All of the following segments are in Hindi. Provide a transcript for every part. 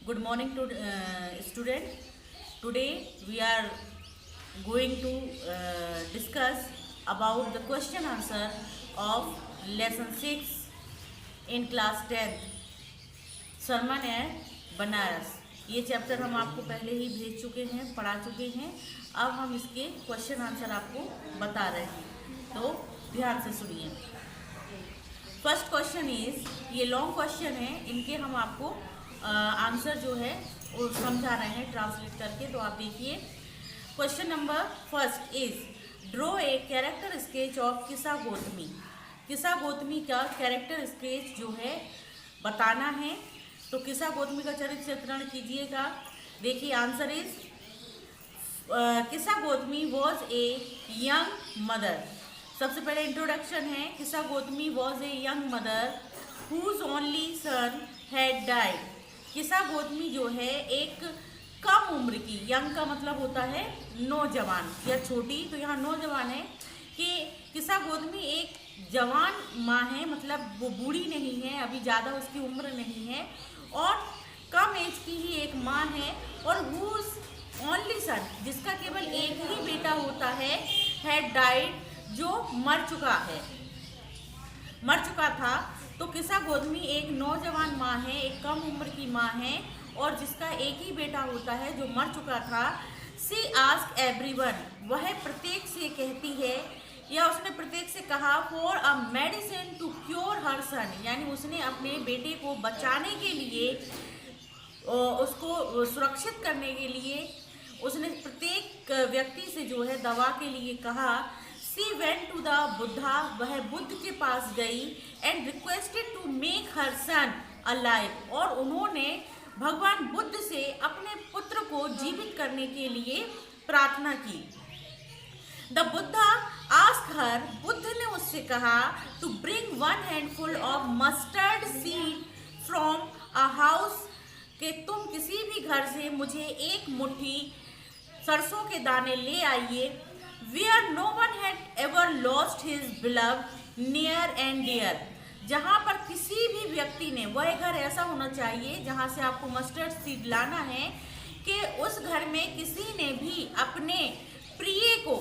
Good morning to student. Today we are going to discuss about the question answer of lesson 6 in class 10th sermon at Benaras. ये चैप्टर हम आपको पहले ही भेज चुके हैं, पढ़ा चुके हैं। अब हम इसके क्वेश्चन आंसर आपको बता रहे हैं, तो ध्यान से सुनिए। फर्स्ट क्वेश्चन इज, ये लॉन्ग क्वेश्चन है, इनके हम आपको आंसर जो है वो समझा रहे हैं ट्रांसलेट करके। तो आप देखिए, question number first is draw a character sketch of किस्सा गौतमी। किस्सा गौतमी का कैरेक्टर स्केच जो है बताना है। तो किस्सा गौतमी का चरित्र चित्रण कीजिएगा। देखिए answer is Kisa Gotami was a young mother. सबसे पहले इंट्रोडक्शन है। Kisa Gotami was a young mother whose only son had died. Kisa Gotami जो है एक कम उम्र की, यंग का मतलब होता है नौजवान या छोटी, तो यहाँ नौजवान है कि किस्सा गौतमी एक जवान माँ है, मतलब वो बूढ़ी नहीं है, अभी ज़्यादा उसकी उम्र नहीं है और कम एज की ही एक माँ है। और हुज ओनली सन, जिसका केवल एक ही बेटा होता है, हैड डाइड, जो मर चुका था। तो किस्सा गौतमी एक नौजवान माँ है, एक कम उम्र की माँ है और जिसका एक ही बेटा होता है जो मर चुका था। सी आस्क एवरीवन, वह प्रत्येक से कहती है या उसने प्रत्येक से कहा, for a medicine to cure her son, यानी उसने अपने बेटे को बचाने के लिए, उसको सुरक्षित करने के लिए उसने प्रत्येक व्यक्ति से जो है दवा के लिए कहा। She went to the Buddha, वह बुद्ध के पास गई and requested to make her son alive, और उन्होंने भगवान बुद्ध से अपने पुत्र को जीवित करने के लिए प्रार्थना की। The Buddha ask her, Buddha ने उससे कहा, to bring one handful of mustard seed from a house, कि तुम किसी भी घर से मुझे एक मुट्ठी सरसों के दाने ले आइए। Where no one had ever lost his beloved near and dear, जहाँ पर किसी भी व्यक्ति ने, वह घर ऐसा होना चाहिए जहाँ से आपको मस्टर्ड सीड लाना है कि उस घर में किसी ने भी अपने प्रिय को,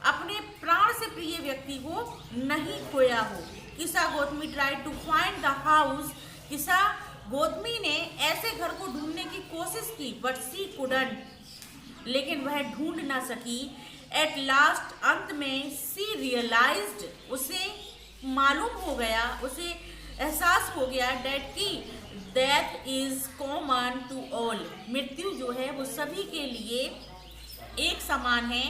अपने प्राण से प्रिय व्यक्ति को नहीं खोया हो। Kisa Gotami tried to find the house, Kisa Gotami ने ऐसे घर को ढूंढने की कोशिश की, बट सी कुडंट, लेकिन वह ढूंढ ना सकी। एट लास्ट, अंत में, सी रियलाइज्ड, उसे मालूम हो गया, उसे एहसास हो गया, डेट की death is common to all, मृत्यु जो है वो सभी के लिए एक समान है।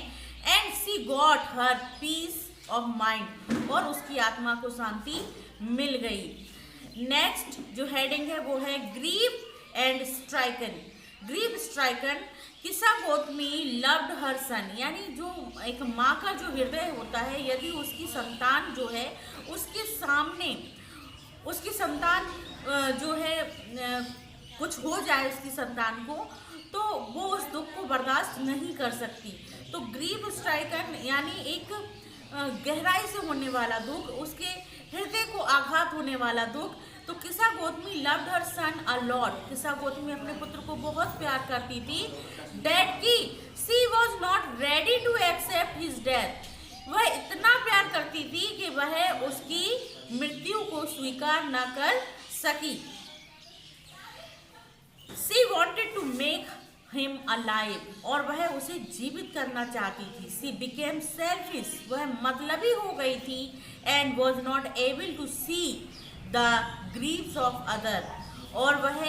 And she got her peace of mind, और उसकी आत्मा को शांति मिल गई। नेक्स्ट जो हेडिंग है वो है grief and stricken. Grief stricken, Kisa Gotami loved her son, यानी जो एक माँ का जो हृदय होता है, यदि उसकी संतान जो है उसके सामने, उसकी संतान जो है कुछ हो जाए उसकी संतान को, तो वो उस दुख को बर्दाश्त नहीं कर सकती। तो ग्रीव स्ट्राइकन यानी एक गहराई से होने वाला दुख, उसके हृदय को आघात होने वाला दुख। तो Kisa Gotami loved her son a lot, Kisa Gotami अपने पुत्र को बहुत प्यार करती थी। डेट की she was not ready to accept his death, वह इतना प्यार करती थी कि वह उसकी मृत्यु को स्वीकार न कर सकी। She wanted to make him alive, और वह उसे जीवित करना चाहती थी। सी बिकेम सेल्फिश, वह मतलबी हो गई थी। And was not able to see the grieves of other, और वह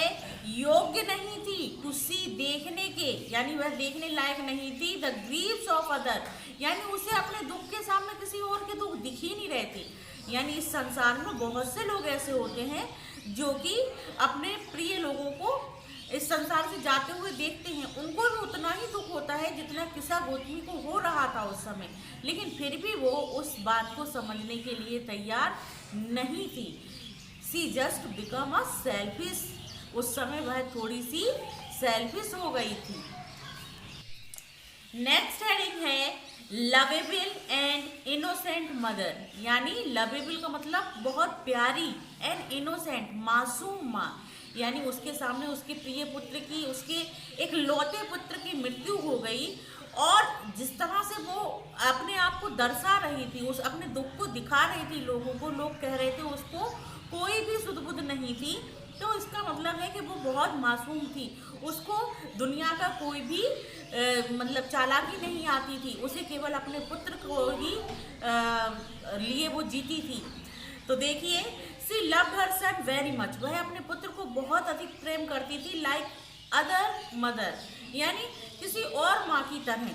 योग्य नहीं थी टू सी, देखने के, यानी वह देखने लायक नहीं थी। द ग्रीव्स ऑफ अदर, यानी उसे अपने दुख के सामने किसी और के दुख दिख ही नहीं रहे थे। यानी इस संसार में बहुत से लोग ऐसे होते हैं जो कि अपने प्रिय लोगों को इस संसार से जाते हुए देखते हैं, उनको भी उतना ही दुख होता है जितना किस्सा गौतमी को हो रहा था उस समय, लेकिन फिर भी वो उस बात को समझने के लिए तैयार नहीं थी। सी जस्ट बिकम अ सेल्फिश, उस समय वह थोड़ी सी सेल्फिश हो गई थी। नेक्स्ट हेडिंग है लवेबल एंड इनोसेंट मदर, यानी लवेबल का मतलब बहुत प्यारी, एंड इनोसेंट मासूम माँ, यानी उसके सामने उसके प्रिय पुत्र की, उसके एक लौते पुत्र की मृत्यु हो गई, और जिस तरह से वो अपने आप को दर्शा रही थी, उस अपने दुख को दिखा रही थी लोगों को, लोग कह रहे थे उसको कोई भी सुध बुध नहीं थी, तो इसका मतलब है कि वो बहुत मासूम थी, उसको दुनिया का कोई भी मतलब चालाकी नहीं आती थी, उसे केवल अपने पुत्र को ही लिए वो जीती थी। तो देखिए, सी लव्ड हर सन वेरी मच, वह अपने पुत्र को बहुत अधिक प्रेम करती थी, लाइक अदर मदर, यानी किसी और माँ की तरह,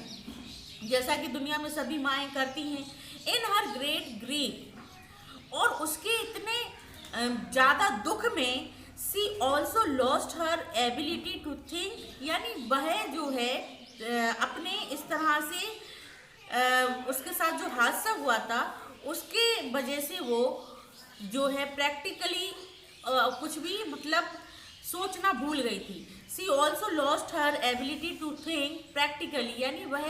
जैसा कि दुनिया में सभी माएँ करती हैं। इन हर ग्रेट ग्रीफ, और उसके इतने ज़्यादा दुख में, she also lost her ability to think, यानी वह जो है अपने इस तरह से उसके साथ जो हादसा हुआ था उसके वजह से वो जो है प्रैक्टिकली कुछ भी मतलब सोचना भूल गई थी। She also lost her ability to think practically, यानी वह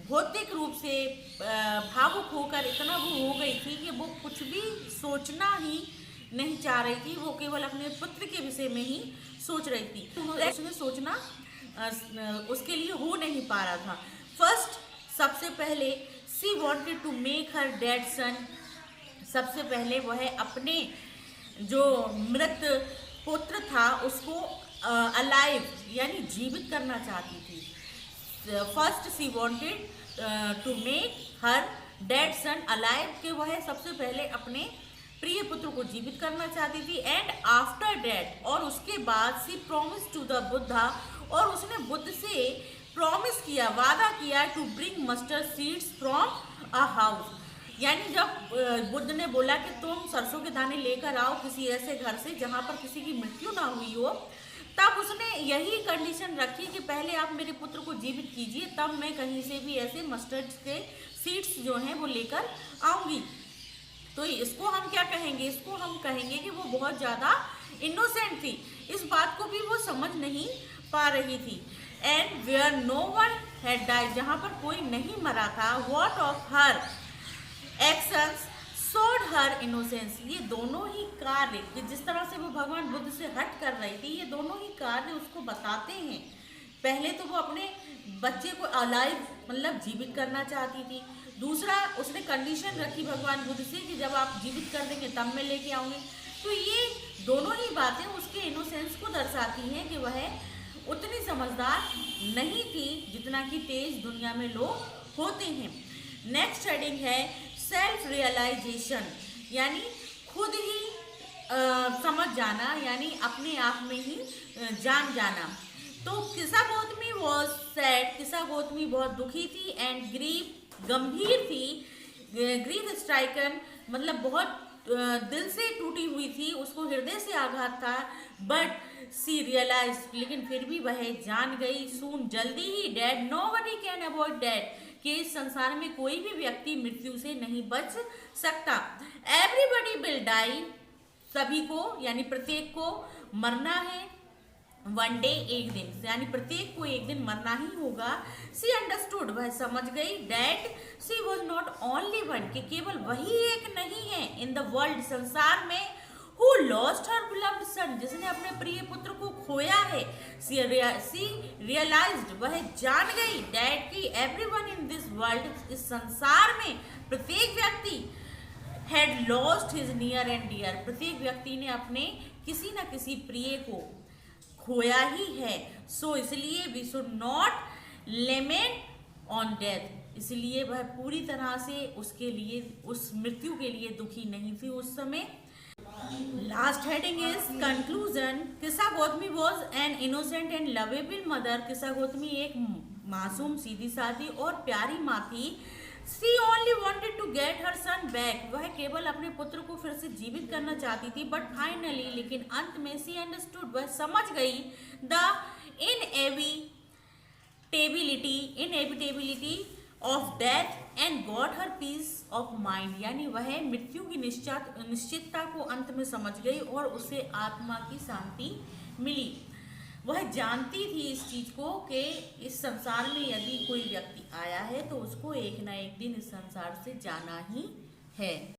भौतिक रूप से भावुक होकर इतना वो हो गई थी कि वो कुछ भी सोचना ही नहीं चाह रही थी, वो केवल अपने पुत्र के विषय में ही सोच रही थी, तो उसमें सोचना उसके लिए हो नहीं पा रहा था। फर्स्ट, सबसे पहले she wanted to make her dead son, सबसे पहले वह अपने जो मृत पुत्र था उसको अलाइव, यानी जीवित करना चाहती थी। First she wanted to make her dead son alive, के वह सबसे पहले अपने प्रिय पुत्र को जीवित करना चाहती थी। एंड आफ्टर डेथ, और उसके बाद she promise to the Buddha, और उसने बुद्ध से प्रॉमिस किया, वादा किया, to bring mustard seeds from a house, यानी जब बुद्ध ने बोला कि तुम सरसों के दाने लेकर आओ किसी ऐसे घर से जहाँ पर किसी की मृत्यु ना हुई हो, तब उसने यही कंडीशन रखी कि पहले आप मेरे पुत्र को जीवित कीजिए, तब मैं कहीं से भी ऐसे मस्टर्ड के सीड्स जो हैं वो लेकर आऊँगी। तो इसको हम क्या कहेंगे, इसको हम कहेंगे कि वो बहुत ज़्यादा इनोसेंट थी, इस बात को भी वो समझ नहीं पा रही थी। And where no one had died, जहाँ पर कोई नहीं मरा था, what of her actions showed her innocence, ये दोनों ही कार्य कि जिस तरह से वो भगवान बुद्ध से हट कर रही थी, ये दोनों ही कार्य उसको बताते हैं। पहले तो वो अपने बच्चे को अलाइव मतलब जीवित करना चाहती थी, दूसरा उसने कंडीशन रखी भगवान बुद्ध से कि जब आप जीवित कर देंगे तब मैं लेके आऊँगी। तो ये दोनों ही बातें उसके इनोसेंस को दर्शाती हैं कि वह उतनी समझदार नहीं थी जितना कि तेज दुनिया में लोग होते हैं। नेक्स्ट हेडिंग है सेल्फ रियलाइजेशन, यानी खुद ही समझ जाना, यानी अपने आप में ही जान जाना। तो किस्सा गौतमी वॉज सैड, किस्सा गौतमी बहुत दुखी थी, एंड ग्रीफ गंभीर थी, ग्रीफ स्ट्राइकन मतलब बहुत दिल से टूटी हुई थी, उसको हृदय से आघात था। बट सी रियलाइज, लेकिन फिर भी वह जान गई, सून जल्दी ही, death nobody can avoid death, कि इस संसार में कोई भी व्यक्ति मृत्यु से नहीं बच सकता। एवरीबडी विल डाई, सभी को यानी प्रत्येक को मरना है। वन डे, एक दिन, यानी प्रत्येक को एक दिन मरना ही होगा। सी अंडरस्टूड, वह समझ गई, that she was not only one, कि केवल वही एक नहीं है इन द वर्ल्ड, संसार में, हु लॉस्ट हर बिलव्ड सन, जिसने अपने प्रिय पुत्र को खोया है। सी रियलाइज्ड, वह जान गई, दैट कि एवरीवन इन दिस वर्ल्ड, इस संसार में प्रत्येक व्यक्ति, had lost his near and dear, प्रत्येक व्यक्ति ने अपने किसी न किसी प्रिय को खोया ही है। सो इसलिए we should not lament on death, इसलिए वह पूरी तरह से उसके लिए, उस मृत्यु के लिए दुखी नहीं थी उस समय। Last heading is conclusion. Kisa Gotami was an innocent and lovable mother, Kisa Gotami एक मासूम, सीधी सादी और प्यारी माँ थी। She only wanted to get her son back, वह केवल अपने पुत्र को फिर से जीवित करना चाहती थी। बट फाइनली, लेकिन अंत में, सी अंडरस्टूड, वह समझ गई, the inevitability of death and got her peace of mind, यानी वह मृत्यु की निश्चितता को अंत में समझ गई और उसे आत्मा की शांति मिली। वह जानती थी इस चीज को कि इस संसार में यदि कोई व्यक्ति आया है तो उसको एक ना एक दिन इस संसार से जाना ही है।